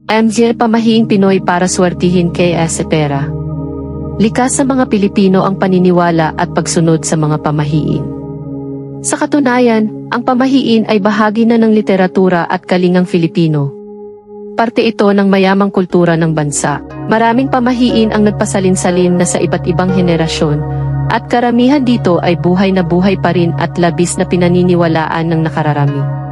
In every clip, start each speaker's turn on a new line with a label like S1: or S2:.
S1: MJ Pamahing Pinoy para swertihin kay pera. Likas sa mga Pilipino ang paniniwala at pagsunod sa mga pamahiin. Sa katunayan, ang pamahiin ay bahagi na ng literatura at kalingang Filipino. Parte ito ng mayamang kultura ng bansa. Maraming pamahiin ang nagpasalin-salin na sa iba't ibang henerasyon, at karamihan dito ay buhay na buhay pa rin at labis na pinaniniwalaan ng nakararami.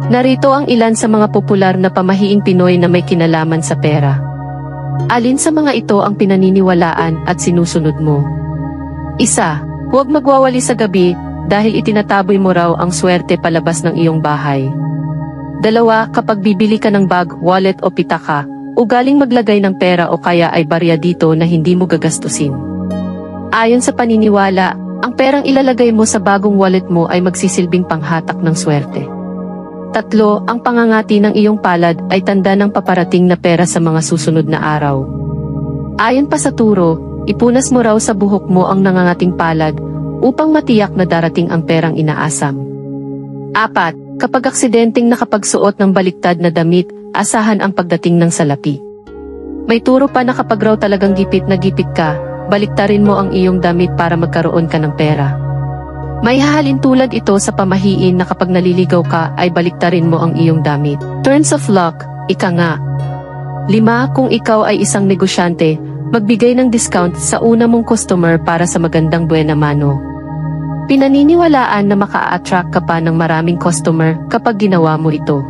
S1: Narito ang ilan sa mga popular na pamahiing Pinoy na may kinalaman sa pera. Alin sa mga ito ang pinaniniwalaan at sinusunod mo? 1. Huwag magwawali sa gabi dahil itinataboy mo raw ang swerte palabas ng iyong bahay. 2. Kapag bibili ka ng bag, wallet o pitaka, ugaling maglagay ng pera o kaya ay barya dito na hindi mo gagastusin. Ayon sa paniniwala, ang perang ilalagay mo sa bagong wallet mo ay magsisilbing panghatak ng swerte. 3. Ang pangangati ng iyong palad ay tanda ng paparating na pera sa mga susunod na araw. Ayon pa sa turo, ipunas mo raw sa buhok mo ang nangangating palad upang matiyak na darating ang perang inaasam. 4. Kapag aksidenteng nakapagsuot ng baliktad na damit, asahan ang pagdating ng salapi. May turo pa na kapag raw talagang gipit na gipit ka, baliktarin mo ang iyong damit para magkaroon ka ng pera. May hahalin tulad ito sa pamahiin na kapag naliligaw ka ay baliktarin mo ang iyong damit. Turns of luck, ika nga. 5. Kung ikaw ay isang negosyante, magbigay ng discount sa una mong customer para sa magandang buena mano. Pinaniniwalaan na maka-attract ka pa ng maraming customer kapag ginawa mo ito.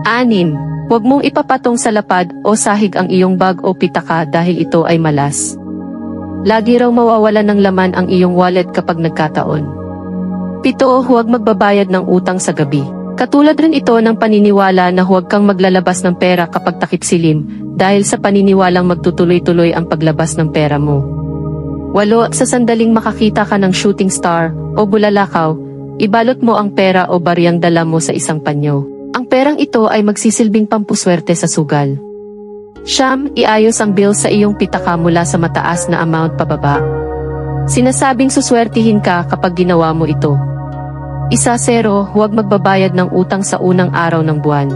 S1: 6. Huwag mong ipapatong sa lapad o sahig ang iyong bag o pitaka dahil ito ay malas. Lagi raw mawawalan ng laman ang iyong wallet kapag nagkataon. 7. Huwag magbabayad ng utang sa gabi. Katulad rin ito ng paniniwala na huwag kang maglalabas ng pera kapag takip silim dahil sa paniniwalang magtutuloy-tuloy ang paglabas ng pera mo. 8. Sa sandaling makakita ka ng shooting star o bulalakaw, ibalot mo ang pera o baryang dala mo sa isang panyo. Ang perang ito ay magsisilbing pampuswerte sa sugal. 9. Iayos ang bill sa iyong pitaka mula sa mataas na amount pababa. Sinasabing suswertihin ka kapag ginawa mo ito. 0. Huwag magbabayad ng utang sa unang araw ng buwan.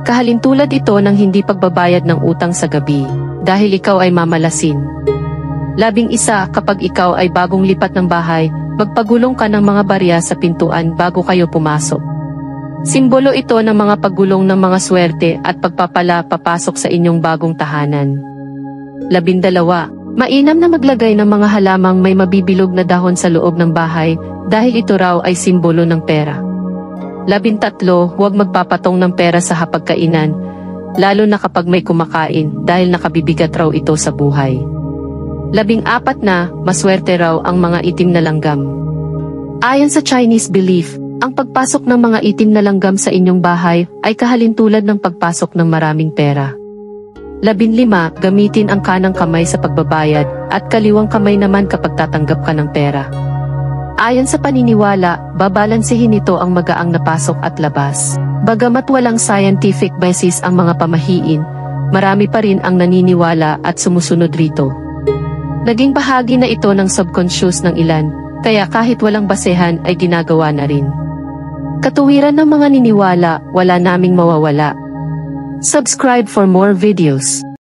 S1: Kahalintulad ito ng hindi pagbabayad ng utang sa gabi, dahil ikaw ay mamalasin. 11. Kapag ikaw ay bagong lipat ng bahay, magpagulong ka ng mga barya sa pintuan bago kayo pumasok. Simbolo ito ng mga paggulong ng mga swerte at pagpapala papasok sa inyong bagong tahanan. 12. Mainam na maglagay ng mga halamang may mabibilog na dahon sa loob ng bahay dahil ito raw ay simbolo ng pera. 13. Huwag magpapatong ng pera sa hapagkainan, lalo na kapag may kumakain dahil nakabibigat raw ito sa buhay. 14. Maswerte raw ang mga itim na langgam. Ayon sa Chinese belief, ang pagpasok ng mga itim na langgam sa inyong bahay ay kahalintulad ng pagpasok ng maraming pera. 15. Gamitin ang kanang kamay sa pagbabayad at kaliwang kamay naman kapag tatanggap ka ng pera. Ayon sa paniniwala, babalansehin nito ang magaang na pasok at labas. Bagamat walang scientific basis ang mga pamahiin, marami pa rin ang naniniwala at sumusunod rito. Naging bahagi na ito ng subconscious ng ilan, kaya kahit walang basehan ay ginagawa na rin. Katuwiran ng mga niniwala, wala naming mawawala. Subscribe for more videos.